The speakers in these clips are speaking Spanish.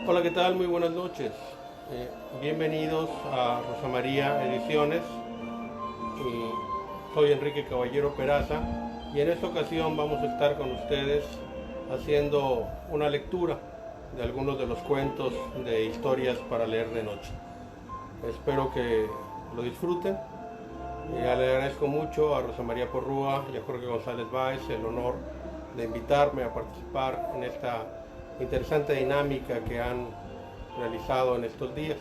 Hola, ¿qué tal? Muy buenas noches. Bienvenidos a Rosa María Ediciones. Soy Enrique Caballero Peraza y en esta ocasión vamos a estar con ustedes haciendo una lectura de algunos de los cuentos de historias para leer de noche. Espero que lo disfruten. Le agradezco mucho a Rosa María Porrúa y a Jorge González Báez el honor de invitarme a participar en esta interesante dinámica que han realizado en estos días.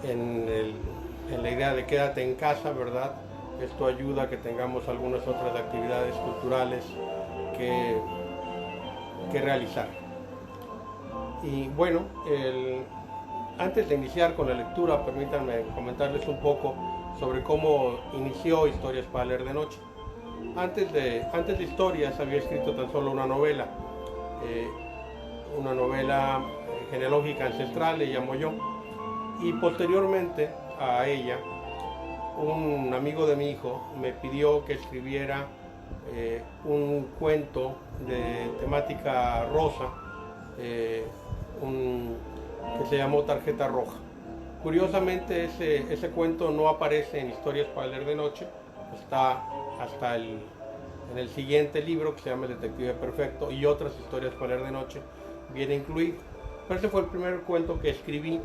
En la idea de quédate en casa, ¿verdad? Esto ayuda a que tengamos algunas otras actividades culturales que, que realizar. Y bueno, antes de iniciar con la lectura, permítanme comentarles un poco sobre cómo inició Historias para leer de noche. Antes de Historias había escrito tan solo una novela genealógica ancestral, le llamo yo, y posteriormente a ella, un amigo de mi hijo me pidió que escribiera un cuento de temática rosa, que se llamó Tarjeta Roja. Curiosamente ese cuento no aparece en Historias para leer de noche, está hasta en el siguiente libro que se llama El Detective Perfecto y otras historias para leer de noche viene incluido. Pero ese fue el primer cuento que escribí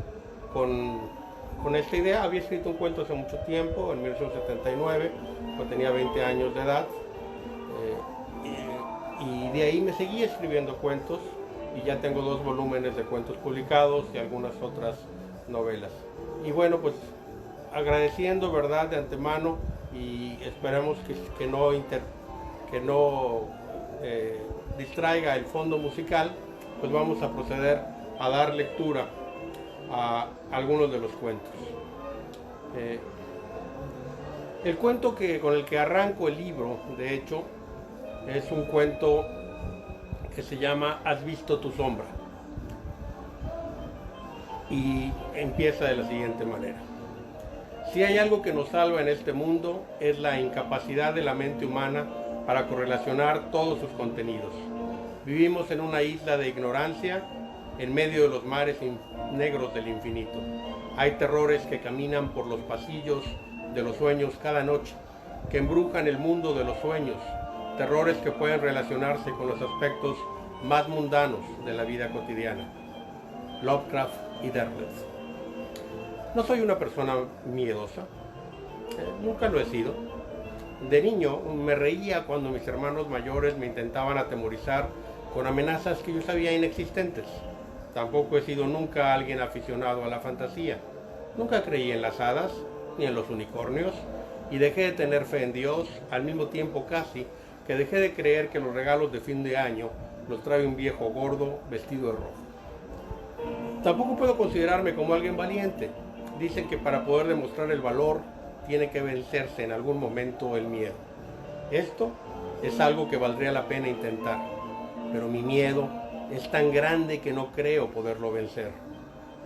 con esta idea. Había escrito un cuento hace mucho tiempo, en 1979, cuando tenía 20 años de edad, y de ahí me seguí escribiendo cuentos y ya tengo 2 volúmenes de cuentos publicados y algunas otras novelas. Y bueno, pues agradeciendo, ¿verdad?, de antemano, y esperamos que no distraiga el fondo musical, pues vamos a proceder a dar lectura a algunos de los cuentos. El cuento con el que arranco el libro, de hecho, es un cuento que se llama ¿Has visto tu sombra? Y empieza de la siguiente manera. Si hay algo que nos salva en este mundo, es la incapacidad de la mente humana para correlacionar todos sus contenidos. Vivimos en una isla de ignorancia, en medio de los mares negros del infinito. Hay terrores que caminan por los pasillos de los sueños cada noche, que embrujan el mundo de los sueños, terrores que pueden relacionarse con los aspectos más mundanos de la vida cotidiana. Lovecraft y Derleth. No soy una persona miedosa, nunca lo he sido. De niño me reía cuando mis hermanos mayores me intentaban atemorizar con amenazas que yo sabía inexistentes. Tampoco he sido nunca alguien aficionado a la fantasía. Nunca creí en las hadas ni en los unicornios y dejé de tener fe en Dios al mismo tiempo casi que dejé de creer que los regalos de fin de año los trae un viejo gordo vestido de rojo. Tampoco puedo considerarme como alguien valiente. Dicen que para poder demostrar el valor tiene que vencerse en algún momento el miedo. Esto es algo que valdría la pena intentar, pero mi miedo es tan grande que no creo poderlo vencer.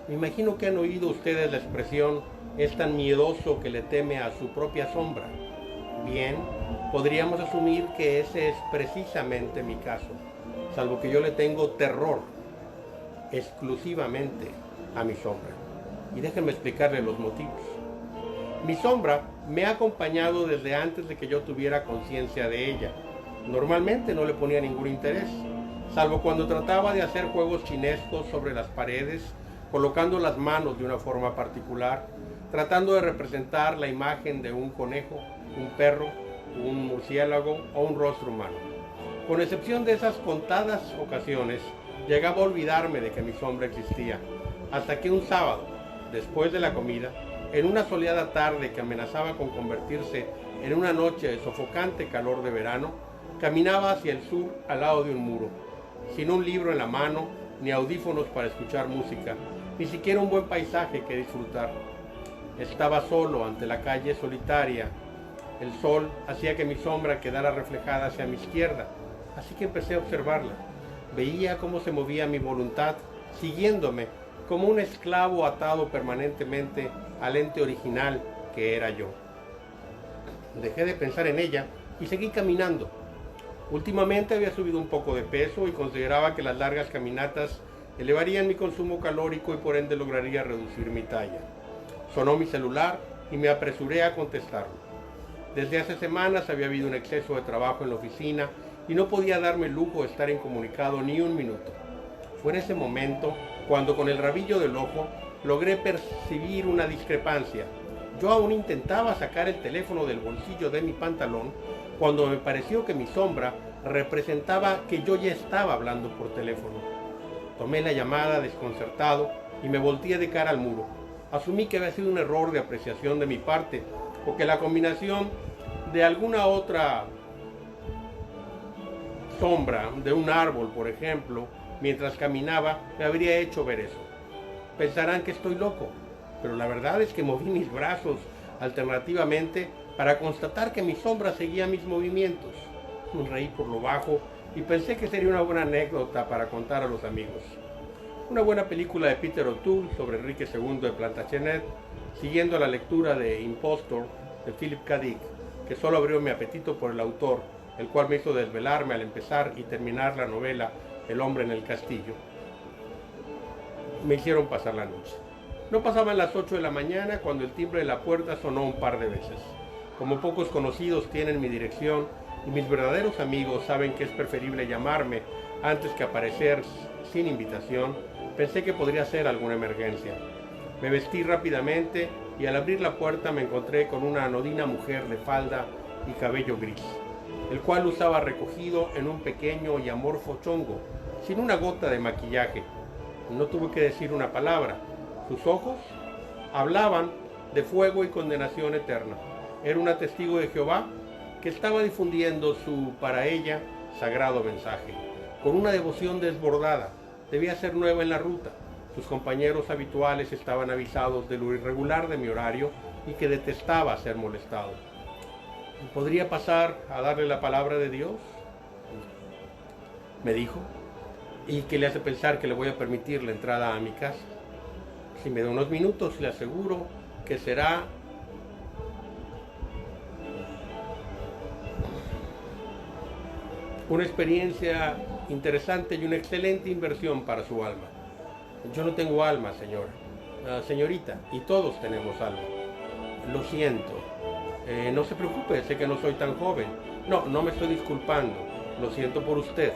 Me imagino que han oído ustedes la expresión es tan miedoso que le teme a su propia sombra. Bien, podríamos asumir que ese es precisamente mi caso, salvo que yo le tengo terror exclusivamente a mi sombra. Y déjenme explicarle los motivos. Mi sombra me ha acompañado desde antes de que yo tuviera conciencia de ella. Normalmente no le ponía ningún interés, salvo cuando trataba de hacer juegos chinescos sobre las paredes, colocando las manos de una forma particular, tratando de representar la imagen de un conejo, un perro, un murciélago o un rostro humano. Con excepción de esas contadas ocasiones, llegaba a olvidarme de que mi sombra existía, hasta que un sábado, después de la comida, en una soleada tarde que amenazaba con convertirse en una noche de sofocante calor de verano, caminaba hacia el sur al lado de un muro, sin un libro en la mano, ni audífonos para escuchar música, ni siquiera un buen paisaje que disfrutar. Estaba solo ante la calle solitaria. El sol hacía que mi sombra quedara reflejada hacia mi izquierda, así que empecé a observarla. Veía cómo se movía mi voluntad, siguiéndome como un esclavo atado permanentemente al ente original que era yo. Dejé de pensar en ella y seguí caminando. Últimamente había subido un poco de peso y consideraba que las largas caminatas elevarían mi consumo calórico y por ende lograría reducir mi talla. Sonó mi celular y me apresuré a contestarlo. Desde hace semanas había habido un exceso de trabajo en la oficina y no podía darme el lujo de estar incomunicado ni un minuto. Fue en ese momento cuando con el rabillo del ojo logré percibir una discrepancia. Yo aún intentaba sacar el teléfono del bolsillo de mi pantalón cuando me pareció que mi sombra representaba que yo ya estaba hablando por teléfono. Tomé la llamada desconcertado y me volteé de cara al muro. Asumí que había sido un error de apreciación de mi parte o que la combinación de alguna otra sombra, de un árbol por ejemplo, mientras caminaba, me habría hecho ver eso. Pensarán que estoy loco, pero la verdad es que moví mis brazos alternativamente para constatar que mi sombra seguía mis movimientos. Reí por lo bajo y pensé que sería una buena anécdota para contar a los amigos. Una buena película de Peter O'Toole sobre Enrique II de Plantagenet, siguiendo la lectura de Impostor de Philip K. Dick, que solo abrió mi apetito por el autor, el cual me hizo desvelarme al empezar y terminar la novela El hombre en el castillo. Me hicieron pasar la noche. No pasaban las 8 de la mañana cuando el timbre de la puerta sonó un par de veces. Como pocos conocidos tienen mi dirección y mis verdaderos amigos saben que es preferible llamarme antes que aparecer sin invitación, pensé que podría ser alguna emergencia. Me vestí rápidamente y al abrir la puerta me encontré con una anodina mujer de falda y cabello gris, el cual usaba recogido en un pequeño y amorfo chongo, sin una gota de maquillaje. No tuve que decir una palabra. Sus ojos hablaban de fuego y condenación eterna. Era una testigo de Jehová que estaba difundiendo su, para ella, sagrado mensaje. Con una devoción desbordada, debía ser nueva en la ruta. Sus compañeros habituales estaban avisados de lo irregular de mi horario y que detestaba ser molestado. ¿Podría pasar a darle la palabra de Dios?, me dijo. ¿Y qué le hace pensar que le voy a permitir la entrada a mi casa? Si me da unos minutos, le aseguro que será una experiencia interesante y una excelente inversión para su alma. Yo no tengo alma, señora, señorita, y todos tenemos alma. Lo siento. No se preocupe, sé que no soy tan joven. No me estoy disculpando. Lo siento por usted.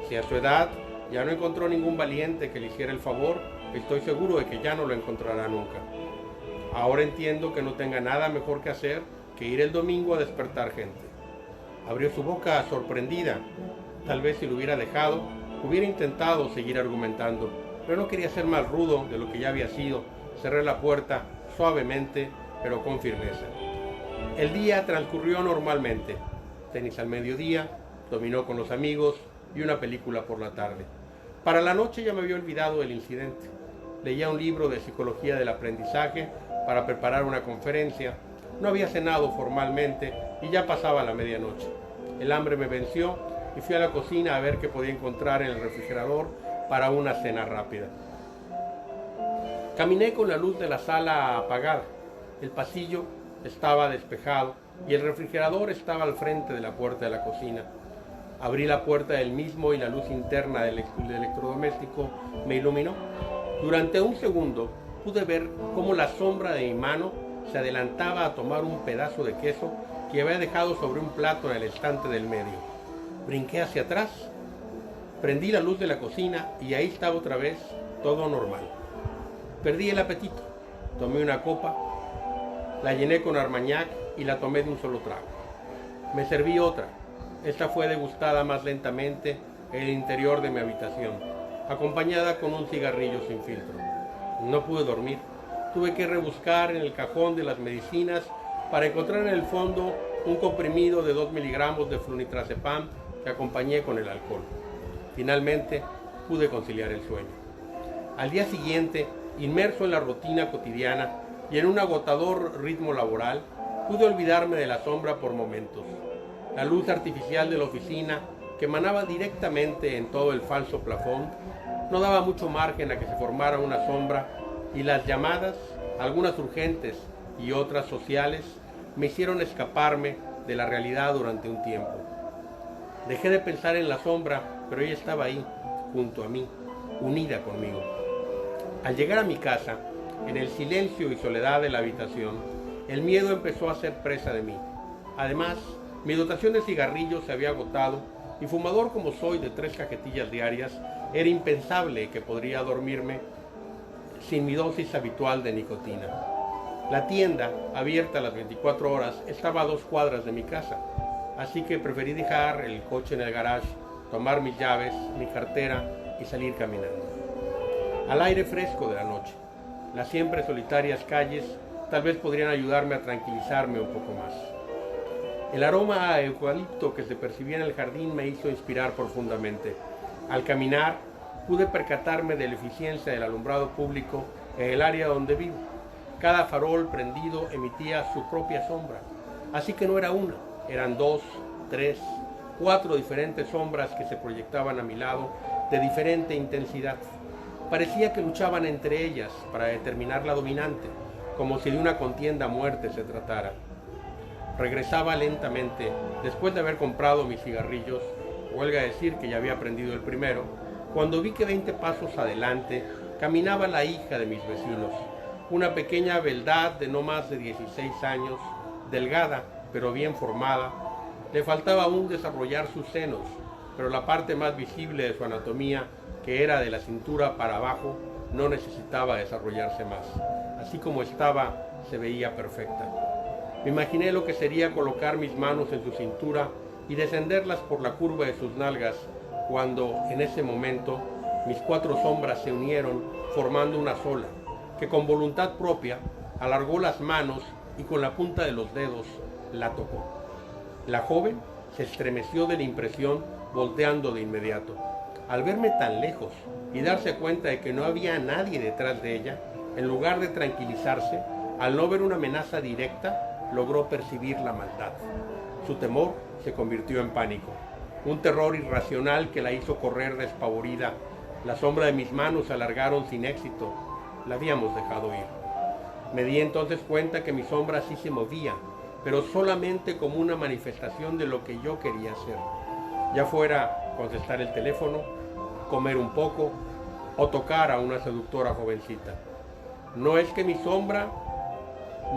Si a su edad ya no encontró ningún valiente que le hiciera el favor, estoy seguro de que ya no lo encontrará nunca. Ahora entiendo que no tenga nada mejor que hacer que ir el domingo a despertar gente. Abrió su boca sorprendida. Tal vez si lo hubiera dejado, hubiera intentado seguir argumentando, pero no quería ser más rudo de lo que ya había sido. Cerré la puerta suavemente, pero con firmeza. El día transcurrió normalmente. Tenis al mediodía, dominó con los amigos y una película por la tarde. Para la noche ya me había olvidado del incidente. Leía un libro de psicología del aprendizaje para preparar una conferencia. No había cenado formalmente y ya pasaba la medianoche. El hambre me venció y fui a la cocina a ver qué podía encontrar en el refrigerador para una cena rápida. Caminé con la luz de la sala apagada. El pasillo estaba despejado y el refrigerador estaba al frente de la puerta de la cocina. Abrí la puerta del mismo y la luz interna del electrodoméstico me iluminó. Durante un segundo pude ver cómo la sombra de mi mano se adelantaba a tomar un pedazo de queso que había dejado sobre un plato en el estante del medio. Brinqué hacia atrás, prendí la luz de la cocina y ahí estaba otra vez todo normal. Perdí el apetito, tomé una copa, la llené con armagnac y la tomé de un solo trago. Me serví otra. Esta fue degustada más lentamente en el interior de mi habitación, acompañada con un cigarrillo sin filtro. No pude dormir. Tuve que rebuscar en el cajón de las medicinas para encontrar en el fondo un comprimido de 2 miligramos de flunitrazepam que acompañé con el alcohol. Finalmente pude conciliar el sueño. Al día siguiente, inmerso en la rutina cotidiana y en un agotador ritmo laboral, pude olvidarme de la sombra por momentos. La luz artificial de la oficina, que emanaba directamente en todo el falso plafón, no daba mucho margen a que se formara una sombra, y las llamadas, algunas urgentes y otras sociales, me hicieron escaparme de la realidad durante un tiempo. Dejé de pensar en la sombra, pero ella estaba ahí, junto a mí. unida conmigo. Al llegar a mi casa, en el silencio y soledad de la habitación, el miedo empezó a ser presa de mí. Además, mi dotación de cigarrillos se había agotado y fumador como soy de 3 cajetillas diarias, era impensable que podría dormirme sin mi dosis habitual de nicotina. La tienda, abierta a las 24 horas, estaba a 2 cuadras de mi casa, así que preferí dejar el coche en el garage, tomar mis llaves, mi cartera y salir caminando. Al aire fresco de la noche, las siempre solitarias calles tal vez podrían ayudarme a tranquilizarme un poco más. El aroma a eucalipto que se percibía en el jardín me hizo inspirar profundamente. Al caminar, pude percatarme de la eficiencia del alumbrado público en el área donde vivo. Cada farol prendido emitía su propia sombra, así que no era una, eran 2, 3, 4 diferentes sombras que se proyectaban a mi lado de diferente intensidad. Parecía que luchaban entre ellas para determinar la dominante, como si de una contienda a muerte se tratara. Regresaba lentamente, después de haber comprado mis cigarrillos, huelga decir que ya había prendido el primero, cuando vi que 20 pasos adelante caminaba la hija de mis vecinos, una pequeña beldad de no más de 16 años, delgada pero bien formada. Le faltaba aún desarrollar sus senos, pero la parte más visible de su anatomía, que era de la cintura para abajo, no necesitaba desarrollarse más. Así como estaba, se veía perfecta. Me imaginé lo que sería colocar mis manos en su cintura y descenderlas por la curva de sus nalgas, cuando, en ese momento, mis 4 sombras se unieron formando una sola, que con voluntad propia alargó las manos y con la punta de los dedos la tocó. La joven se estremeció de la impresión, volteando de inmediato. Al verme tan lejos y darse cuenta de que no había nadie detrás de ella, en lugar de tranquilizarse, al no ver una amenaza directa, logró percibir la maldad. Su temor se convirtió en pánico, un terror irracional que la hizo correr despavorida. La sombra de mis manos se alargaron sin éxito. La habíamos dejado ir. Me di entonces cuenta que mi sombra sí se movía, pero solamente como una manifestación de lo que yo quería hacer. Ya fuera contestar el teléfono, comer un poco o tocar a una seductora jovencita. No es que mi sombra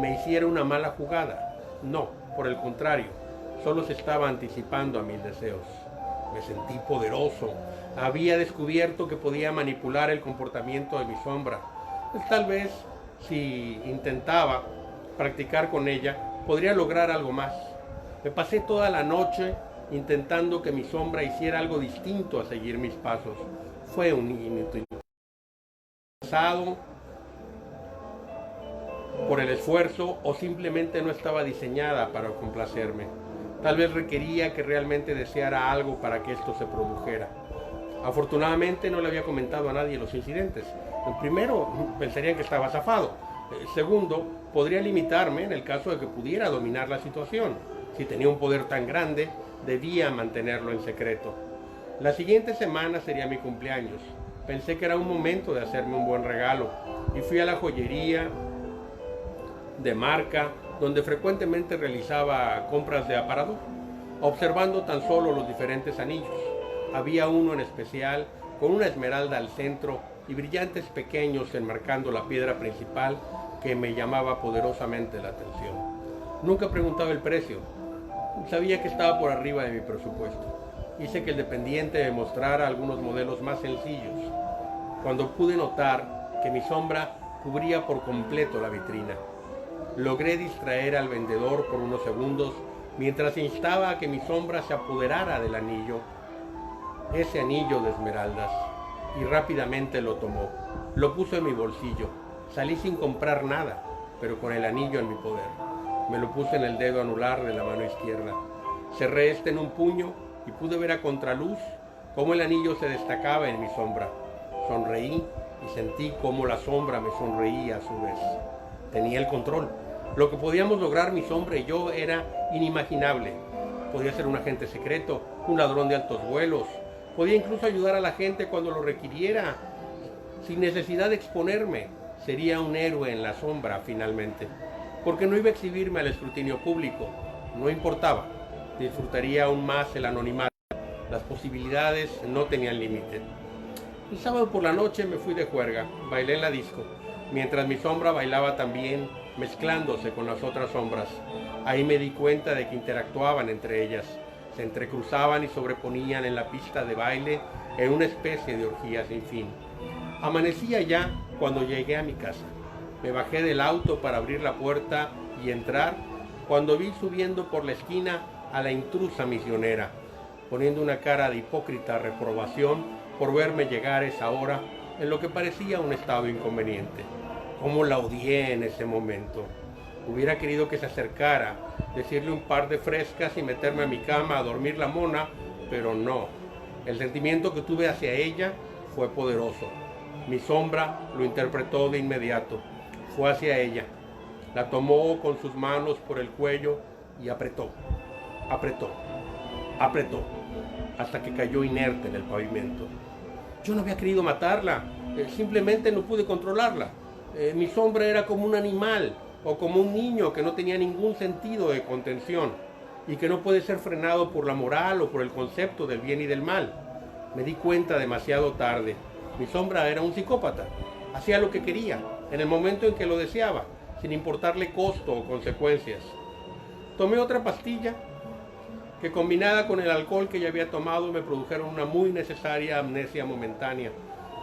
me hiciera una mala jugada, no, por el contrario, solo se estaba anticipando a mis deseos. Me sentí poderoso, había descubierto que podía manipular el comportamiento de mi sombra. Tal vez, si intentaba practicar con ella, podría lograr algo más. Me pasé toda la noche intentando que mi sombra hiciera algo distinto a seguir mis pasos. Fue un inútil. Cansado por el esfuerzo o simplemente no estaba diseñada para complacerme. Tal vez requería que realmente deseara algo para que esto se produjera. Afortunadamente no le había comentado a nadie los incidentes. Primero, pensarían que estaba zafado. Segundo, podría limitarme en el caso de que pudiera dominar la situación. Si tenía un poder tan grande, debía mantenerlo en secreto. La siguiente semana sería mi cumpleaños. Pensé que era un momento de hacerme un buen regalo y fui a la joyería de marca donde frecuentemente realizaba compras de aparador, observando tan solo los diferentes anillos. Había uno en especial con una esmeralda al centro y brillantes pequeños enmarcando la piedra principal que me llamaba poderosamente la atención. Nunca preguntaba el precio. Sabía que estaba por arriba de mi presupuesto. Hice que el dependiente me mostrara algunos modelos más sencillos, cuando pude notar que mi sombra cubría por completo la vitrina. Logré distraer al vendedor por unos segundos mientras instaba a que mi sombra se apoderara del anillo, ese anillo de esmeraldas, y rápidamente lo tomó. Lo puso en mi bolsillo. Salí sin comprar nada, pero con el anillo en mi poder. Me lo puse en el dedo anular de la mano izquierda. Cerré este en un puño y pude ver a contraluz cómo el anillo se destacaba en mi sombra. Sonreí y sentí cómo la sombra me sonreía a su vez. Tenía el control. Lo que podíamos lograr mi sombra y yo era inimaginable. Podía ser un agente secreto, un ladrón de altos vuelos. Podía incluso ayudar a la gente cuando lo requiriera, sin necesidad de exponerme. Sería un héroe en la sombra finalmente, porque no iba a exhibirme al escrutinio público. No importaba. Disfrutaría aún más el anonimato. Las posibilidades no tenían límite. El sábado por la noche me fui de juerga, bailé en la disco, mientras mi sombra bailaba también, mezclándose con las otras sombras. Ahí me di cuenta de que interactuaban entre ellas, se entrecruzaban y sobreponían en la pista de baile en una especie de orgía sin fin. Amanecía ya cuando llegué a mi casa. Me bajé del auto para abrir la puerta y entrar, cuando vi subiendo por la esquina a la intrusa misionera, poniendo una cara de hipócrita reprobación por verme llegar a esa hora en lo que parecía un estado inconveniente. Cómo la odié en ese momento. Hubiera querido que se acercara, decirle un par de frescas y meterme a mi cama a dormir la mona, pero no. El sentimiento que tuve hacia ella fue poderoso. Mi sombra lo interpretó de inmediato. Fue hacia ella. La tomó con sus manos por el cuello y apretó, hasta que cayó inerte en el pavimento. Yo no había querido matarla, simplemente no pude controlarla. Mi sombra era como un animal o como un niño que no tenía ningún sentido de contención y que no puede ser frenado por la moral o por el concepto del bien y del mal. Me di cuenta demasiado tarde. Mi sombra era un psicópata. Hacía lo que quería, en el momento en que lo deseaba, sin importarle costo o consecuencias. Tomé otra pastilla que, combinada con el alcohol que ya había tomado, me produjeron una muy necesaria amnesia momentánea.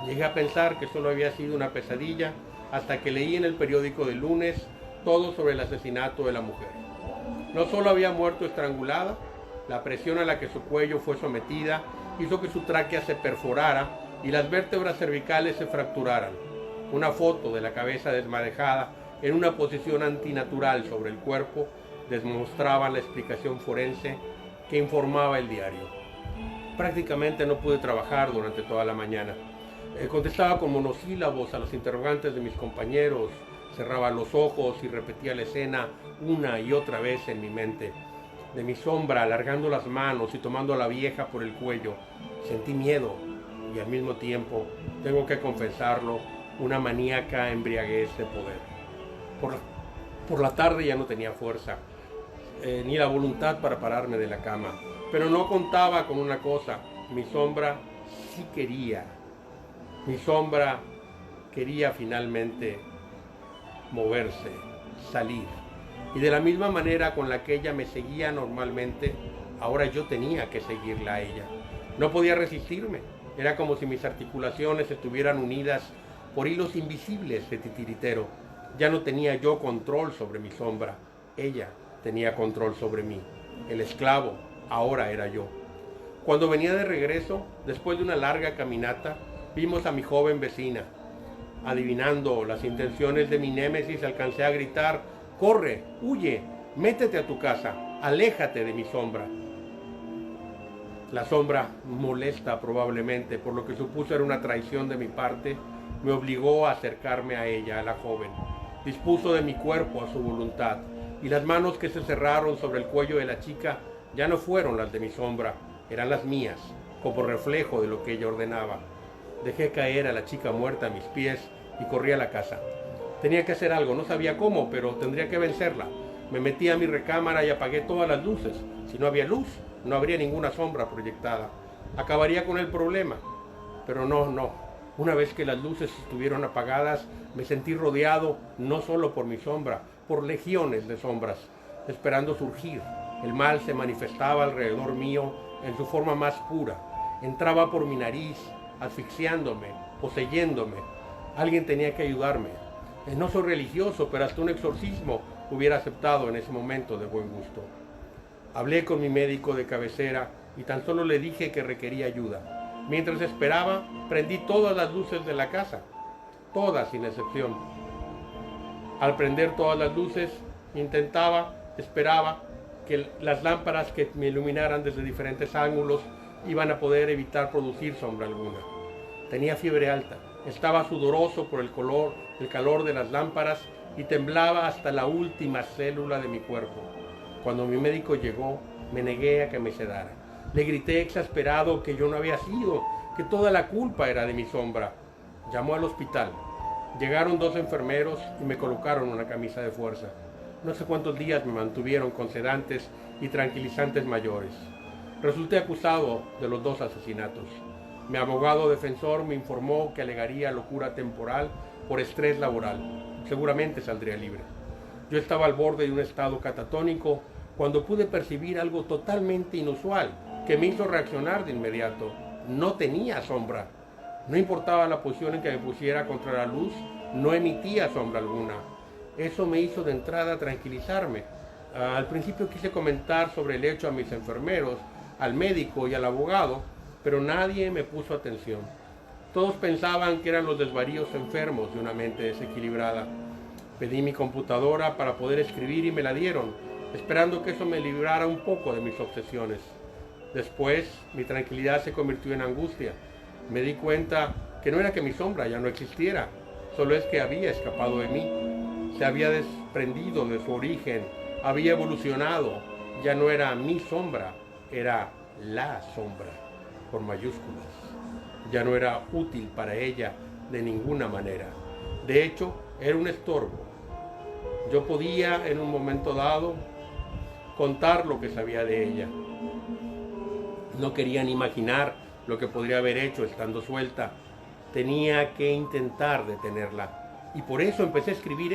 Llegué a pensar que solo había sido una pesadilla hasta que leí en el periódico del lunes todo sobre el asesinato de la mujer. No solo había muerto estrangulada, la presión a la que su cuello fue sometida hizo que su tráquea se perforara y las vértebras cervicales se fracturaran. Una foto de la cabeza desmadejada en una posición antinatural sobre el cuerpo demostraba la explicación forense que informaba el diario. Prácticamente no pude trabajar durante toda la mañana. Contestaba con monosílabos a los interrogantes de mis compañeros, cerraba los ojos y repetía la escena una y otra vez en mi mente. De mi sombra, alargando las manos y tomando a la vieja por el cuello, sentí miedo y al mismo tiempo, tengo que confesarlo, una maníaca embriaguez de poder. Por la tarde ya no tenía fuerza, ni la voluntad para pararme de la cama. Pero no contaba con una cosa, mi sombra sí quería. Mi sombra quería finalmente moverse, salir. Y de la misma manera con la que ella me seguía normalmente, ahora yo tenía que seguirla a ella. No podía resistirme. Era como si mis articulaciones estuvieran unidas por hilos invisibles de titiritero. Ya no tenía yo control sobre mi sombra. Ella tenía control sobre mí. El esclavo ahora era yo. Cuando venía de regreso, después de una larga caminata, vimos a mi joven vecina. Adivinando las intenciones de mi némesis, alcancé a gritar: «¡Corre! ¡Huye! ¡Métete a tu casa! ¡Aléjate de mi sombra!». La sombra, molesta probablemente por lo que supuso era una traición de mi parte, me obligó a acercarme a ella, a la joven. Dispuso de mi cuerpo a su voluntad, y las manos que se cerraron sobre el cuello de la chica ya no fueron las de mi sombra, eran las mías, como reflejo de lo que ella ordenaba. Dejé caer a la chica muerta a mis pies y corrí a la casa. Tenía que hacer algo, no sabía cómo, pero tendría que vencerla. Me metí a mi recámara y apagué todas las luces. Si no había luz, no habría ninguna sombra proyectada. Acabaría con el problema. Pero no. Una vez que las luces estuvieron apagadas, me sentí rodeado no solo por mi sombra, por legiones de sombras, esperando surgir. El mal se manifestaba alrededor mío en su forma más pura. Entraba por mi nariz, asfixiándome, poseyéndome. Alguien tenía que ayudarme. No soy religioso, pero hasta un exorcismo hubiera aceptado en ese momento de buen gusto. Hablé con mi médico de cabecera y tan solo le dije que requería ayuda. Mientras esperaba, prendí todas las luces de la casa, todas sin excepción. Al prender todas las luces, esperaba que las lámparas que me iluminaran desde diferentes ángulos iban a poder evitar producir sombra alguna. Tenía fiebre alta, estaba sudoroso por el calor de las lámparas y temblaba hasta la última célula de mi cuerpo. Cuando mi médico llegó, me negué a que me sedara. Le grité exasperado que yo no había sido, que toda la culpa era de mi sombra. Llamó al hospital. Llegaron 2 enfermeros y me colocaron una camisa de fuerza. No sé cuántos días me mantuvieron con sedantes y tranquilizantes mayores. Resulté acusado de los 2 asesinatos. Mi abogado defensor me informó que alegaría locura temporal por estrés laboral. Seguramente saldría libre. Yo estaba al borde de un estado catatónico cuando pude percibir algo totalmente inusual que me hizo reaccionar de inmediato. No tenía sombra. No importaba la posición en que me pusiera contra la luz, no emitía sombra alguna. Eso me hizo de entrada tranquilizarme. Al principio quise comentar sobre el hecho a mis enfermeros, al médico y al abogado, pero nadie me puso atención. Todos pensaban que eran los desvaríos enfermos de una mente desequilibrada. Pedí mi computadora para poder escribir y me la dieron, esperando que eso me librara un poco de mis obsesiones. Después, mi tranquilidad se convirtió en angustia. Me di cuenta que no era que mi sombra ya no existiera, solo es que había escapado de mí. Se había desprendido de su origen, había evolucionado. Ya no era mi sombra, era la sombra, con mayúsculas. Ya no era útil para ella de ninguna manera. De hecho, era un estorbo. Yo podía, en un momento dado, contar lo que sabía de ella. No quería ni imaginar lo que podría haber hecho estando suelta. Tenía que intentar detenerla. Y por eso empecé a escribir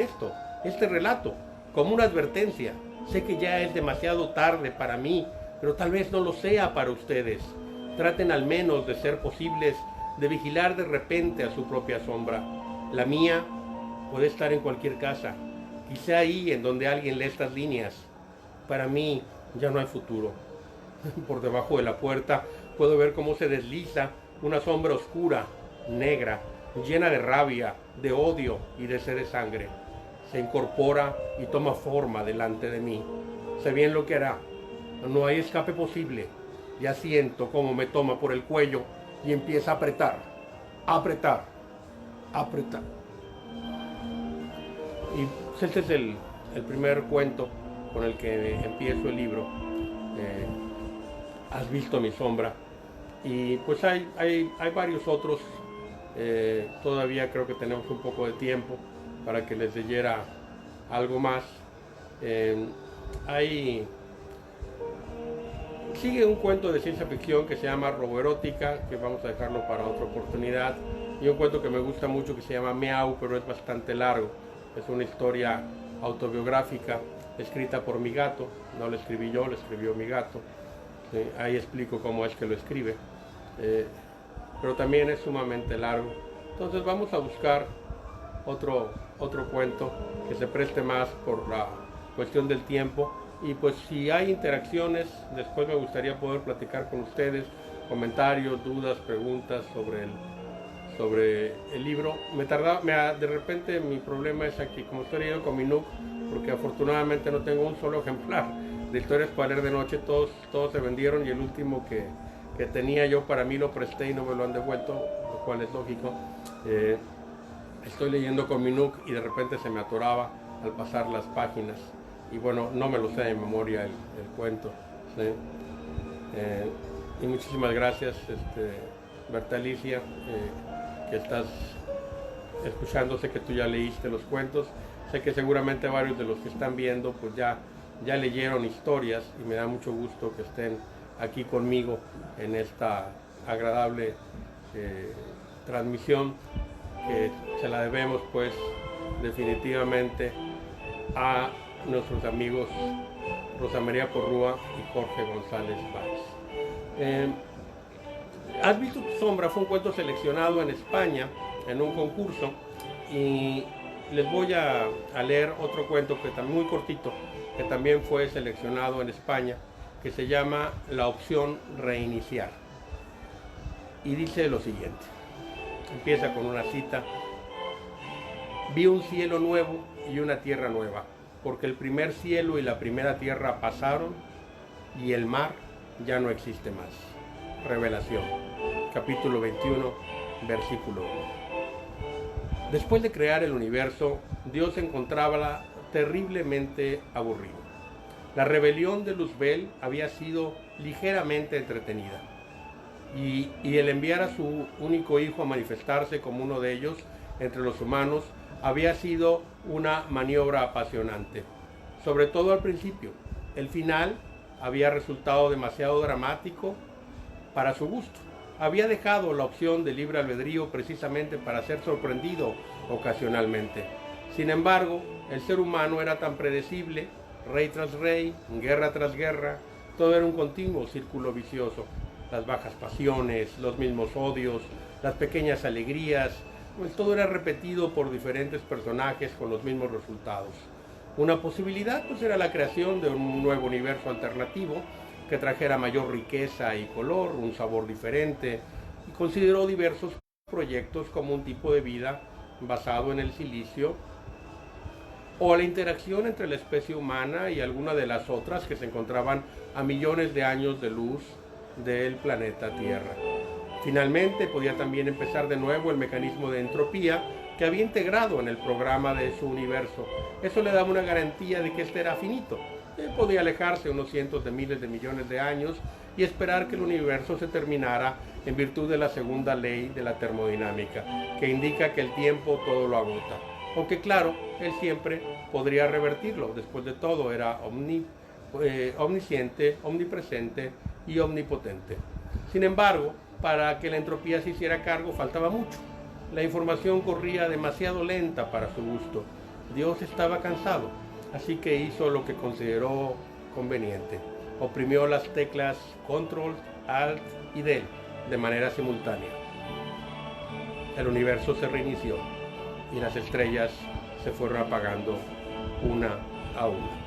este relato, como una advertencia. Sé que ya es demasiado tarde para mí, pero tal vez no lo sea para ustedes. Traten al menos de ser posibles de vigilar de repente a su propia sombra. La mía puede estar en cualquier casa, quizá ahí en donde alguien lee estas líneas. Para mí ya no hay futuro. Por debajo de la puerta puedo ver cómo se desliza una sombra oscura, negra, llena de rabia, de odio y de sed de sangre. Se incorpora y toma forma delante de mí. Sé bien lo que hará. No hay escape posible. Ya siento cómo me toma por el cuello y empieza a apretar, apretar, apretar. Y pues este es el primer cuento con el que empiezo el libro. Has visto mi sombra. Y pues hay varios otros. Todavía creo que tenemos un poco de tiempo para que les leyera algo más. Sigue un cuento de ciencia ficción que se llama Roboerótica, que vamos a dejarlo para otra oportunidad, y un cuento que me gusta mucho que se llama Meow, pero es bastante largo. Es una historia autobiográfica escrita por mi gato. No la escribí yo, la escribió mi gato. Ahí explico cómo es que lo escribe, pero también es sumamente largo. Entonces vamos a buscar otro cuento que se preste más por la cuestión del tiempo. Y pues si hay interacciones, después me gustaría poder platicar con ustedes, comentarios, dudas, preguntas sobre el libro. De repente mi problema es aquí, como estoy leyendo con mi Nook, porque afortunadamente no tengo un solo ejemplar de Historias para leer de noche, todos se vendieron, y el último que tenía yo para mí lo presté y no me lo han devuelto, lo cual es lógico. Estoy leyendo con mi Nook y de repente se me atoraba al pasar las páginas. Y bueno, no me lo sé de memoria el cuento. ¿Sí? Y muchísimas gracias, Berta Alicia, que estás escuchando. Sé que tú ya leíste los cuentos. Sé que seguramente varios de los que están viendo pues ya leyeron historias, y me da mucho gusto que estén aquí conmigo en esta agradable transmisión, que se la debemos pues definitivamente a nuestros amigos Rosa María Porrúa y Jorge González Valls. Has visto tu sombra fue un cuento seleccionado en España en un concurso, y les voy a leer otro cuento que también muy cortito, que también fue seleccionado en España, que se llama La opción reiniciar, y dice lo siguiente. Empieza con una cita: vi un cielo nuevo y una tierra nueva, porque el primer cielo y la primera tierra pasaron y el mar ya no existe más. Revelación, capítulo 21, versículo 1. Después de crear el universo, Dios se encontraba terriblemente aburrido. La rebelión de Luzbel había sido ligeramente entretenida, y el enviar a su único hijo a manifestarse como uno de ellos entre los humanos había sido una maniobra apasionante, sobre todo al principio. El final había resultado demasiado dramático para su gusto. había dejado la opción de libre albedrío precisamente para ser sorprendido ocasionalmente. Sin embargo, el ser humano era tan predecible, rey tras rey, guerra tras guerra, todo era un continuo círculo vicioso. Las bajas pasiones, los mismos odios, las pequeñas alegrías, pues todo era repetido por diferentes personajes con los mismos resultados. Una posibilidad pues era la creación de un nuevo universo alternativo que trajera mayor riqueza y color, un sabor diferente, y consideró diversos proyectos como un tipo de vida basado en el silicio o la interacción entre la especie humana y alguna de las otras que se encontraban a millones de años de luz del planeta Tierra. Finalmente podía también empezar de nuevo el mecanismo de entropía que había integrado en el programa de su universo. Eso le daba una garantía de que este era finito. Podía alejarse unos cientos de miles de millones de años y esperar que el universo se terminara en virtud de la segunda ley de la termodinámica, que indica que el tiempo todo lo agota. Aunque claro, él siempre podría revertirlo. Después de todo, era omnisciente, omnipresente y omnipotente. Sin embargo, para que la entropía se hiciera cargo faltaba mucho. La información corría demasiado lenta para su gusto. Dios estaba cansado, así que hizo lo que consideró conveniente. Oprimió las teclas Control, Alt y Del de manera simultánea. El universo se reinició y las estrellas se fueron apagando una a una.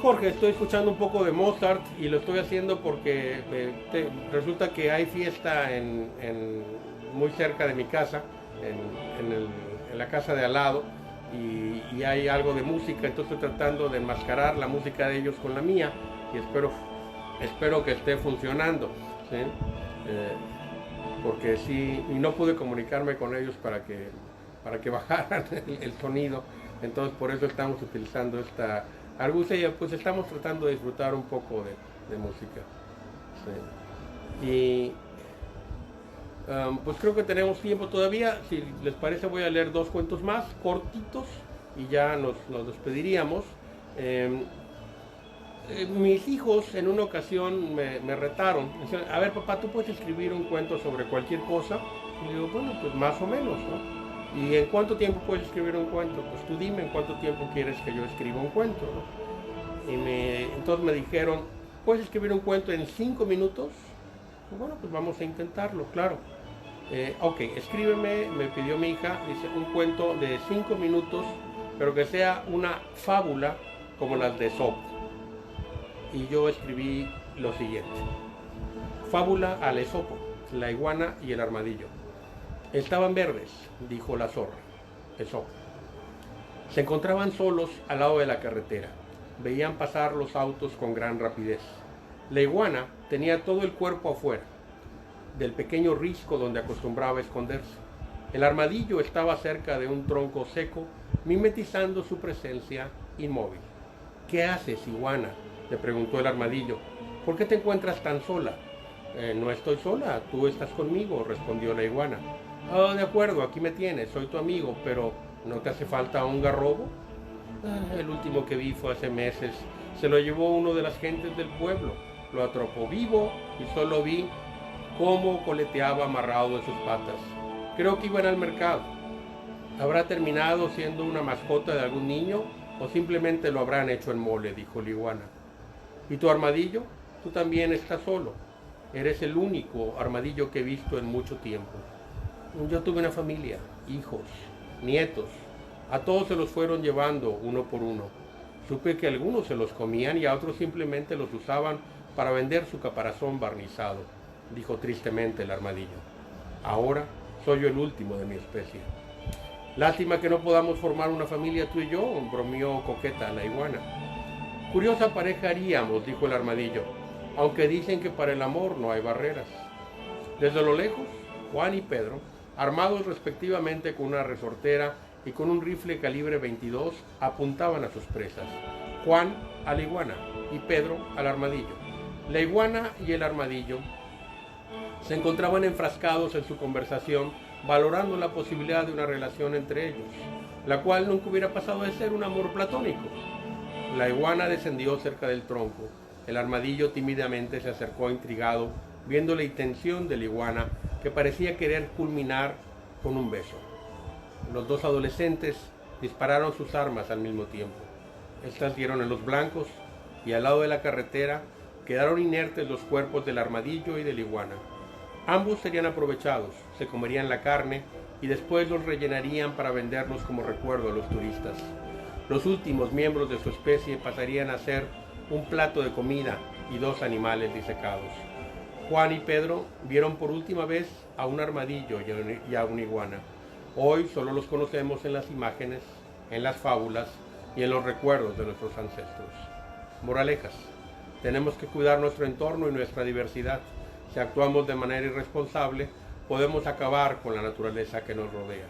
Jorge, estoy escuchando un poco de Mozart y lo estoy haciendo porque resulta que hay fiesta muy cerca de mi casa, en la casa de al lado, y hay algo de música, entonces estoy tratando de enmascarar la música de ellos con la mía y espero que esté funcionando, ¿sí? Porque sí, y no pude comunicarme con ellos para que bajaran el sonido, entonces por eso estamos utilizando esta argucia y pues estamos tratando de disfrutar un poco de música. Sí. Y pues creo que tenemos tiempo todavía. Si les parece, voy a leer 2 cuentos más, cortitos, y ya nos despediríamos. Mis hijos en una ocasión me retaron. Decían, a ver, papá, ¿tú puedes escribir un cuento sobre cualquier cosa? Y digo, bueno, pues más o menos, ¿no? ¿Y en cuánto tiempo puedes escribir un cuento? Pues tú dime en cuánto tiempo quieres que yo escriba un cuento, ¿no? Entonces me dijeron, ¿puedes escribir un cuento en 5 minutos? Y bueno, pues vamos a intentarlo, claro. Ok, escríbeme, me pidió mi hija, dice, un cuento de 5 minutos, pero que sea una fábula como las de Esopo. Y yo escribí lo siguiente. Fábula al Esopo, la iguana y el armadillo. Estaban verdes, dijo la zorra, Esopo. Se encontraban solos al lado de la carretera. Veían pasar los autos con gran rapidez. La iguana tenía todo el cuerpo afuera, del pequeño risco donde acostumbraba esconderse. El armadillo estaba cerca de un tronco seco, mimetizando su presencia inmóvil. ¿Qué haces, iguana?, le preguntó el armadillo. ¿Por qué te encuentras tan sola? No estoy sola, tú estás conmigo, respondió la iguana. Oh, de acuerdo, aquí me tienes, soy tu amigo, pero ¿no te hace falta un garrobo? El último que vi fue hace meses. Se lo llevó uno de las gentes del pueblo. Lo atrapó vivo y solo vi cómo coleteaba amarrado de sus patas. Creo que iban al mercado. ¿Habrá terminado siendo una mascota de algún niño o simplemente lo habrán hecho en mole?, dijo la iguana. ¿Y tu armadillo? Tú también estás solo. Eres el único armadillo que he visto en mucho tiempo. Yo tuve una familia, hijos, nietos. A todos se los fueron llevando uno por uno. Supe que algunos se los comían y a otros simplemente los usaban para vender su caparazón barnizado, dijo tristemente el armadillo. Ahora soy yo el último de mi especie. Lástima que no podamos formar una familia tú y yo, bromeó coqueta la iguana. Curiosa pareja haríamos, dijo el armadillo, aunque dicen que para el amor no hay barreras. Desde lo lejos, Juan y Pedro, armados respectivamente con una resortera y con un rifle calibre 22, apuntaban a sus presas. Juan a la iguana y Pedro al armadillo. La iguana y el armadillo se encontraban enfrascados en su conversación, valorando la posibilidad de una relación entre ellos, la cual nunca hubiera pasado de ser un amor platónico. La iguana descendió cerca del tronco. El armadillo tímidamente se acercó intrigado, viendo la intención de la iguana que parecía querer culminar con un beso. Los dos adolescentes dispararon sus armas al mismo tiempo. Estas dieron en los blancos y al lado de la carretera quedaron inertes los cuerpos del armadillo y de la iguana. Ambos serían aprovechados, se comerían la carne y después los rellenarían para venderlos como recuerdo a los turistas. Los últimos miembros de su especie pasarían a ser un plato de comida y dos animales disecados. Juan y Pedro vieron por última vez a un armadillo y a una iguana. Hoy solo los conocemos en las imágenes, en las fábulas y en los recuerdos de nuestros ancestros. Moralejas: tenemos que cuidar nuestro entorno y nuestra diversidad. Si actuamos de manera irresponsable, podemos acabar con la naturaleza que nos rodea.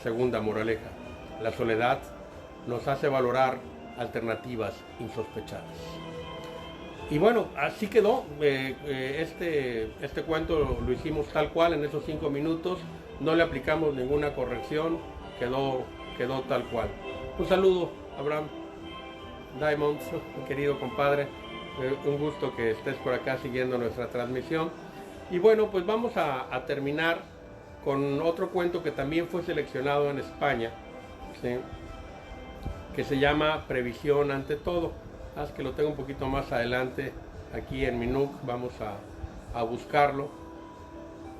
Segunda moraleja: la soledad nos hace valorar alternativas insospechadas. Y bueno, así quedó. Este cuento lo hicimos tal cual en esos 5 minutos. No le aplicamos ninguna corrección. Quedó tal cual. Un saludo, Abraham Diamond, mi querido compadre. Un gusto que estés por acá siguiendo nuestra transmisión. Y bueno, pues vamos a terminar con otro cuento que también fue seleccionado en España, ¿sí?, que se llama Previsión ante todo. Es que lo tengo un poquito más adelante aquí en mi NUC. Vamos a buscarlo,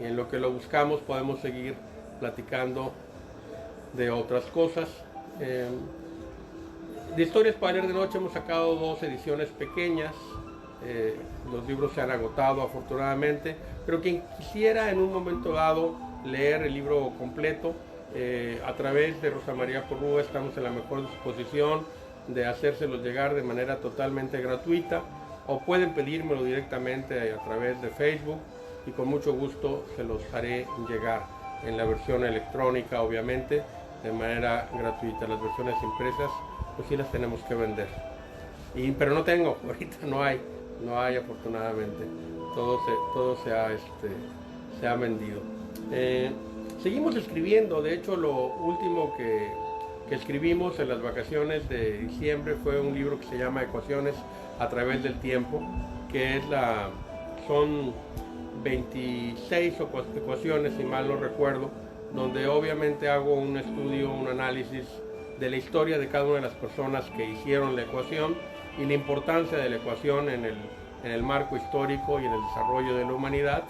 y en lo que lo buscamos podemos seguir platicando de otras cosas. De Historias para leer de noche hemos sacado 2 ediciones pequeñas. Los libros se han agotado afortunadamente, pero quien quisiera en un momento dado leer el libro completo, a través de Rosa María Porrúa estamos en la mejor disposición de hacérselos llegar de manera totalmente gratuita, o pueden pedírmelo directamente a través de Facebook y con mucho gusto se los haré llegar en la versión electrónica, obviamente de manera gratuita. Las versiones impresas pues sí las tenemos que vender, pero no tengo, ahorita no hay afortunadamente, todo se ha vendido. Seguimos escribiendo. De hecho, lo último que escribimos en las vacaciones de diciembre fue un libro que se llama Ecuaciones a través del tiempo, que son 26 ecuaciones, si mal no recuerdo, donde obviamente hago un estudio, un análisis de la historia de cada una de las personas que hicieron la ecuación y la importancia de la ecuación en el marco histórico y en el desarrollo de la humanidad.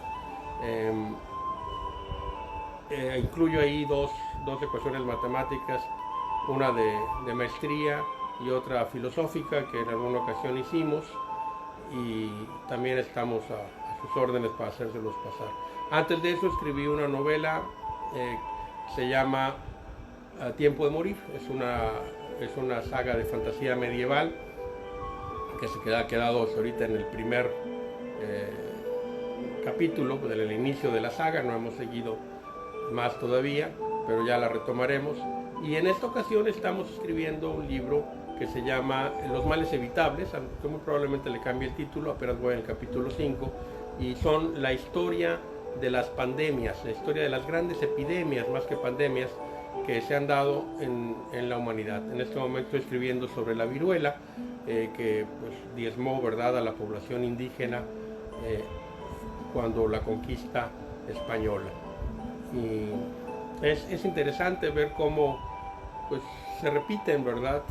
Incluyo ahí dos ecuaciones matemáticas, una de maestría y otra filosófica que en alguna ocasión hicimos, y también estamos a sus órdenes para hacérselos pasar. Antes de eso escribí una novela que se llama Tiempo de morir. Es una saga de fantasía medieval que se ha quedado ahorita en el primer capítulo del inicio de la saga. No hemos seguido más todavía, pero ya la retomaremos. Y en esta ocasión estamos escribiendo un libro que se llama Los males evitables, aunque muy probablemente le cambie el título, apenas voy en el capítulo 5, y son la historia de las pandemias, la historia de las grandes epidemias, más que pandemias, que se han dado en la humanidad. En este momento estoy escribiendo sobre la viruela, que pues diezmó, ¿verdad?, a la población indígena cuando la conquista española. Y es interesante ver cómo pues se repiten, ¿verdad?,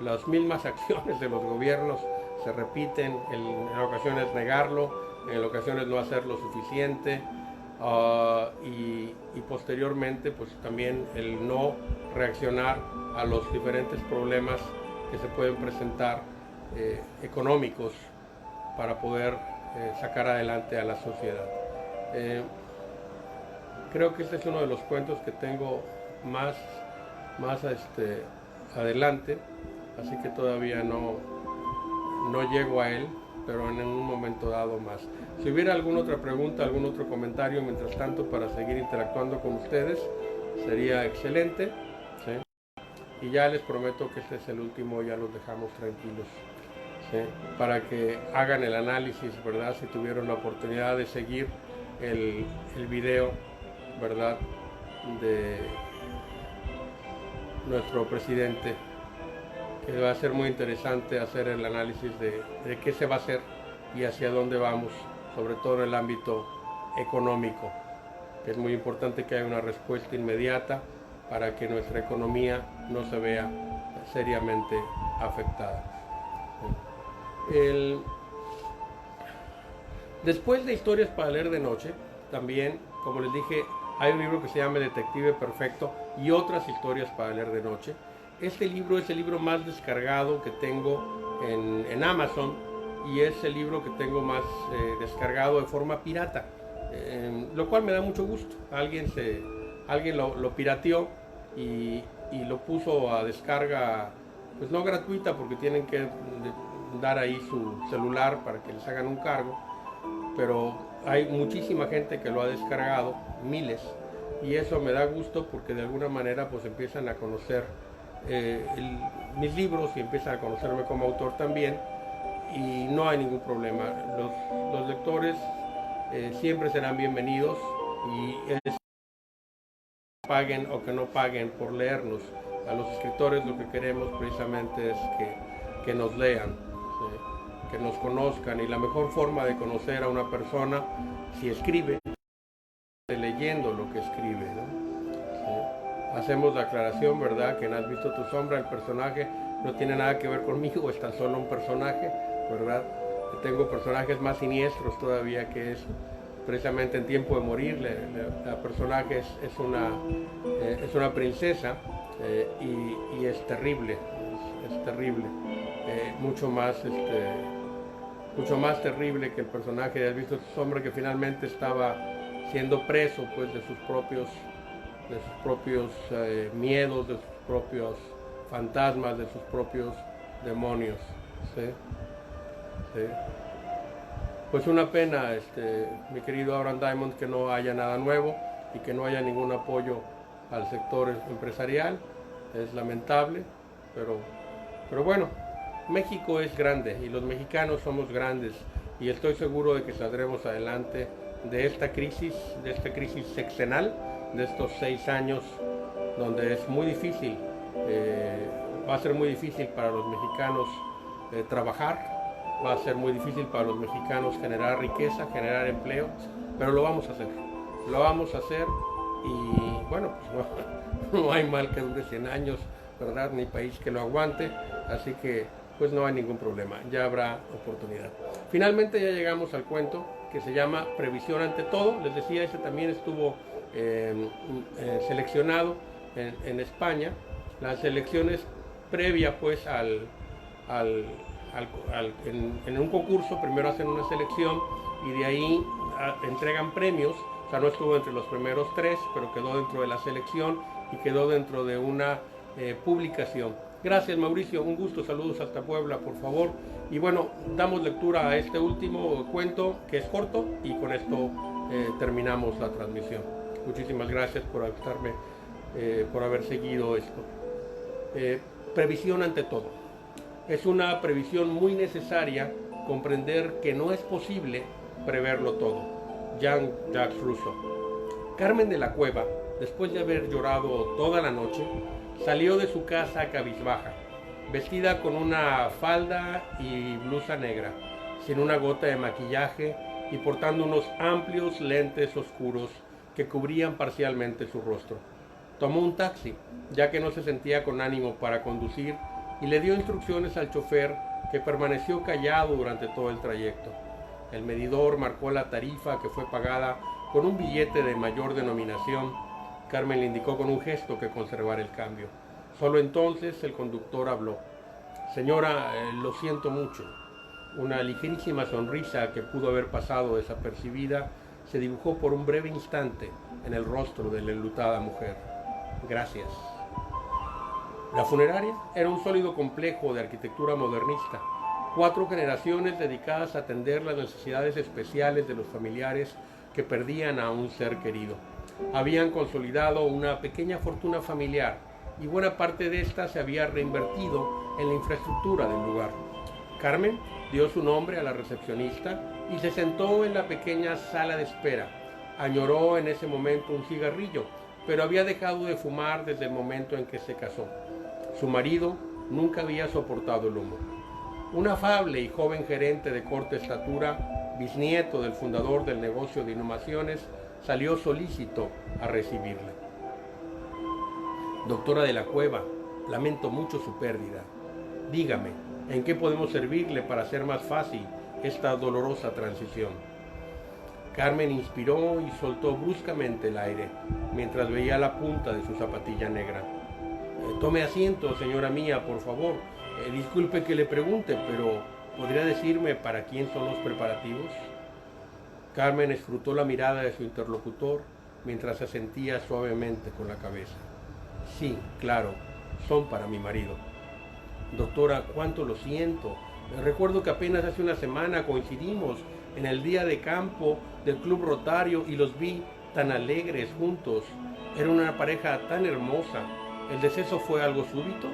las mismas acciones de los gobiernos, se repiten, en ocasiones negarlo, en ocasiones no hacer lo suficiente, y posteriormente pues también el no reaccionar a los diferentes problemas que se pueden presentar económicos para poder sacar adelante a la sociedad. Creo que este es uno de los cuentos que tengo más adelante, así que todavía no llego a él, pero en un momento dado más. Si hubiera alguna otra pregunta, algún otro comentario, mientras tanto, para seguir interactuando con ustedes, sería excelente, ¿sí? Y ya les prometo que este es el último, ya los dejamos tranquilos, ¿sí?, para que hagan el análisis, ¿verdad?, si tuvieron la oportunidad de seguir el video, ¿verdad?, de nuestro presidente, que va a ser muy interesante hacer el análisis de qué se va a hacer y hacia dónde vamos sobre todo en el ámbito económico, que es muy importante que haya una respuesta inmediata para que nuestra economía no se vea seriamente afectada. Después de Historias para leer de noche, también, como les dije, hay un libro que se llama Detective Perfecto y otras historias para leer de noche. Este libro es el libro más descargado que tengo en Amazon y es el libro que tengo más descargado de forma pirata, lo cual me da mucho gusto. Alguien lo pirateó y lo puso a descarga, pues no gratuita, porque tienen que dar ahí su celular para que les hagan un cargo, pero hay muchísima gente que lo ha descargado, miles, y eso me da gusto porque de alguna manera pues empiezan a conocer mis libros y empiezan a conocerme como autor también, y no hay ningún problema. Los lectores siempre serán bienvenidos, y es que paguen o que no paguen por leernos. A los escritores lo que queremos precisamente es que nos lean, ¿sí? Que nos conozcan, y la mejor forma de conocer a una persona, si escribe, leyendo lo que escribe, ¿no? ¿Sí? Hacemos la aclaración, ¿verdad? Que en Has visto tu sombra, el personaje no tiene nada que ver conmigo, es tan solo un personaje, ¿verdad? Tengo personajes más siniestros todavía que eso. Precisamente en Tiempo de morir, la personaje es una princesa, y es terrible, es terrible, mucho más terrible que el personaje de Has visto tu sombra, que finalmente estaba siendo preso pues de sus propios miedos, de sus propios fantasmas, de sus propios demonios, ¿sí? ¿Sí? Pues una pena, mi querido Abraham Diamond, que no haya nada nuevo y que no haya ningún apoyo al sector empresarial. Es lamentable, pero bueno, México es grande y los mexicanos somos grandes, y estoy seguro de que saldremos adelante de esta crisis sexenal, de estos 6 años donde es muy difícil, va a ser muy difícil para los mexicanos trabajar, va a ser muy difícil para los mexicanos generar riqueza, generar empleo, pero lo vamos a hacer, y bueno, pues no hay mal que dure 100 años, ¿verdad? Ni país que lo aguante, así que pues no hay ningún problema, ya habrá oportunidad. Finalmente ya llegamos al cuento que se llama Previsión ante todo. Les decía, ese también estuvo seleccionado en España. La selección es previa pues en un concurso. Primero hacen una selección y de ahí entregan premios. O sea, no estuvo entre los primeros 3, pero quedó dentro de la selección y quedó dentro de una publicación. Gracias, Mauricio, un gusto, saludos hasta Puebla, por favor. Y bueno, damos lectura a este último cuento, que es corto, y con esto terminamos la transmisión. Muchísimas gracias por haber seguido esto. Previsión ante todo. Es una previsión muy necesaria comprender que no es posible preverlo todo. Jean-Jacques Rousseau. Carmen de la Cueva, después de haber llorado toda la noche, salió de su casa cabizbaja, vestida con una falda y blusa negra, sin una gota de maquillaje y portando unos amplios lentes oscuros que cubrían parcialmente su rostro. Tomó un taxi, ya que no se sentía con ánimo para conducir, y le dio instrucciones al chofer, que permaneció callado durante todo el trayecto. El medidor marcó la tarifa, que fue pagada con un billete de mayor denominación. Carmen le indicó con un gesto que conservara el cambio. Solo entonces el conductor habló. Señora, lo siento mucho. Una ligerísima sonrisa que pudo haber pasado desapercibida se dibujó por un breve instante en el rostro de la enlutada mujer. Gracias. La funeraria era un sólido complejo de arquitectura modernista. 4 generaciones dedicadas a atender las necesidades especiales de los familiares que perdían a un ser querido. Habían consolidado una pequeña fortuna familiar y buena parte de esta se había reinvertido en la infraestructura del lugar. Carmen dio su nombre a la recepcionista y se sentó en la pequeña sala de espera. Añoró en ese momento un cigarrillo, pero había dejado de fumar desde el momento en que se casó. Su marido nunca había soportado el humo. Un afable y joven gerente de corta estatura bisnieto del fundador del negocio de inhumaciones, salió solícito a recibirle. Doctora de la Cueva, lamento mucho su pérdida. Dígame, ¿en qué podemos servirle para hacer más fácil esta dolorosa transición? Carmen inspiró y soltó bruscamente el aire, mientras veía la punta de su zapatilla negra. Tome asiento, señora mía, por favor. Disculpe que le pregunte, pero ¿podría decirme para quién son los preparativos? Carmen escrutó la mirada de su interlocutor mientras asentía suavemente con la cabeza. Sí, claro, son para mi marido. Doctora, cuánto lo siento. Recuerdo que apenas hace una semana coincidimos en el día de campo del Club Rotario y los vi tan alegres juntos. Era una pareja tan hermosa. ¿El deceso fue algo súbito?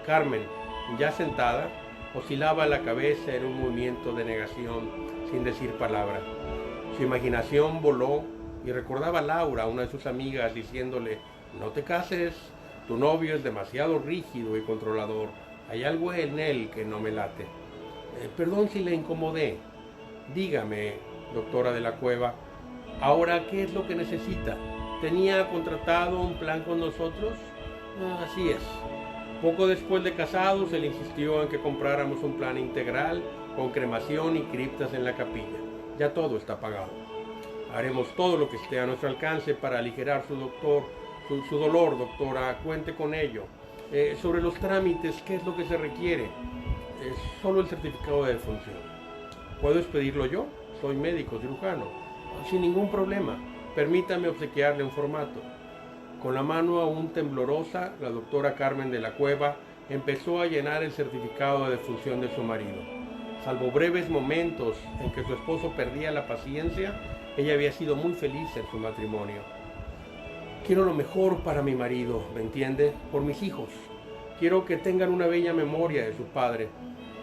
Carmen, ya sentada, oscilaba la cabeza en un movimiento de negación, sin decir palabra. Su imaginación voló y recordaba a Laura, una de sus amigas, diciéndole: no te cases, tu novio es demasiado rígido y controlador. Hay algo en él que no me late. Perdón si le incomodé. Dígame, doctora de la Cueva, ¿ahora qué es lo que necesita? ¿Tenía contratado un plan con nosotros? Así es. Poco después de casados, él insistió en que compráramos un plan integral con cremación y criptas en la capilla. Ya todo está pagado. Haremos todo lo que esté a nuestro alcance para aligerar su dolor, doctora. Cuente con ello. Sobre los trámites, ¿qué es lo que se requiere? Solo el certificado de defunción. ¿Puedo expedirlo yo? Soy médico cirujano. Sin ningún problema. Permítame obsequiarle un formato. Con la mano aún temblorosa, la doctora Carmen de la Cueva empezó a llenar el certificado de defunción de su marido. Salvo breves momentos en que su esposo perdía la paciencia, ella había sido muy feliz en su matrimonio. Quiero lo mejor para mi marido, ¿me entiende? Por mis hijos. Quiero que tengan una bella memoria de su padre.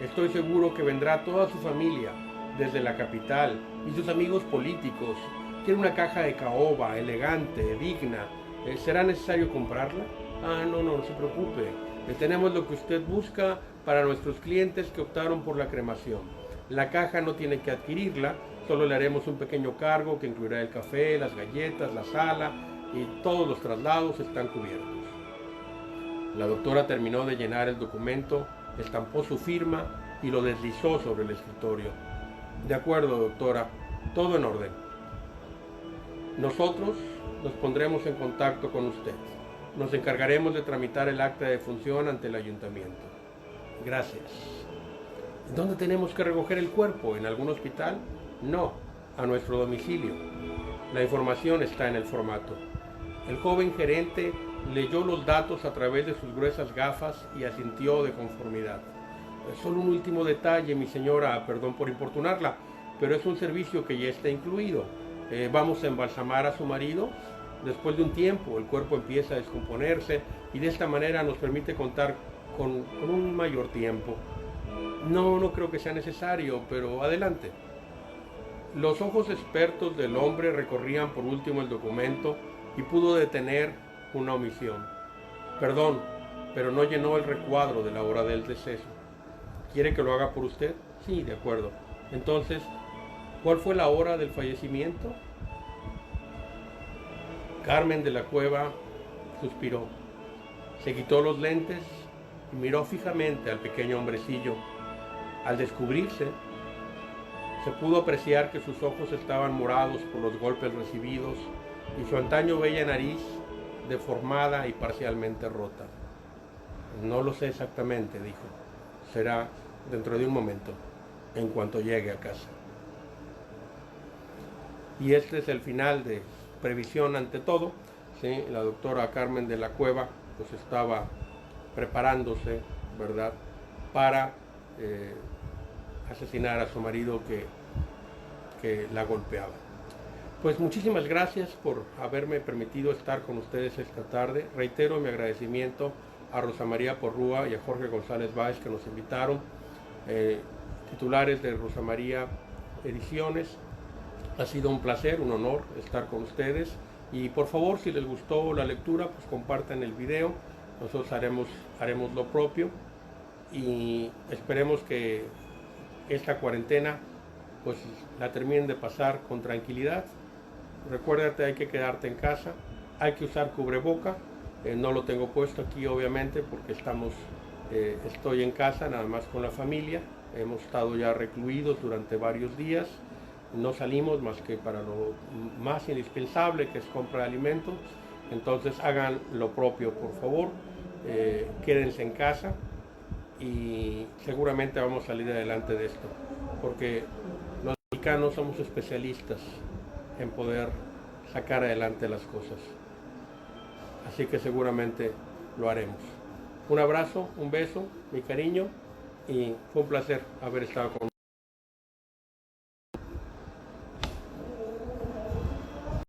Estoy seguro que vendrá toda su familia, desde la capital, y sus amigos políticos. Quiero una caja de caoba, elegante, digna. ¿Será necesario comprarla? No se preocupe. Tenemos lo que usted busca para nuestros clientes que optaron por la cremación. La caja no tiene que adquirirla, solo le haremos un pequeño cargo que incluirá el café, las galletas, la sala y todos los traslados están cubiertos. La doctora terminó de llenar el documento, estampó su firma y lo deslizó sobre el escritorio. De acuerdo, doctora, todo en orden. Nosotros nos pondremos en contacto con usted. Nos encargaremos de tramitar el acta de defunción ante el ayuntamiento. Gracias. ¿Dónde tenemos que recoger el cuerpo? ¿En algún hospital? No, a nuestro domicilio. La información está en el formato. El joven gerente leyó los datos a través de sus gruesas gafas y asintió de conformidad. Solo un último detalle, mi señora, perdón por importunarla, pero es un servicio que ya está incluido. Vamos a embalsamar a su marido. Después de un tiempo, el cuerpo empieza a descomponerse y de esta manera nos permite contar con un mayor tiempo. No creo que sea necesario, pero adelante. Los ojos expertos del hombre recorrían por último el documento y pudo detener una omisión. Perdón, pero no llenó el recuadro de la hora del deceso. ¿Quiere que lo haga por usted? Sí, de acuerdo. Entonces, ¿cuál fue la hora del fallecimiento? Carmen de la Cueva suspiró. Se quitó los lentes y miró fijamente al pequeño hombrecillo. Al descubrirse, se pudo apreciar que sus ojos estaban morados por los golpes recibidos y su antaño bella nariz deformada y parcialmente rota. No lo sé exactamente, dijo. Será dentro de un momento, en cuanto llegue a casa. Y este es el final de Previsión ante todo. ¿Sí? La doctora Carmen de la Cueva pues estaba preparándose, ¿verdad?, para asesinar a su marido que la golpeaba. Pues muchísimas gracias por haberme permitido estar con ustedes esta tarde. Reitero mi agradecimiento a Rosa María Porrúa y a Jorge González Báez que nos invitaron, titulares de Rosa María Ediciones. Ha sido un placer, un honor estar con ustedes y por favor, si les gustó la lectura, pues compartan el video. Nosotros haremos lo propio y esperemos que esta cuarentena pues la terminen de pasar con tranquilidad. Recuérdate, hay que quedarte en casa, hay que usar cubreboca. No lo tengo puesto aquí obviamente porque estoy en casa nada más con la familia. Hemos estado ya recluidos durante varios días. No salimos más que para lo más indispensable, que es compra de alimentos. Entonces hagan lo propio, por favor. Quédense en casa y seguramente vamos a salir adelante de esto, porque los mexicanos somos especialistas en poder sacar adelante las cosas. Así que seguramente lo haremos. Un abrazo, un beso, mi cariño, y fue un placer haber estado con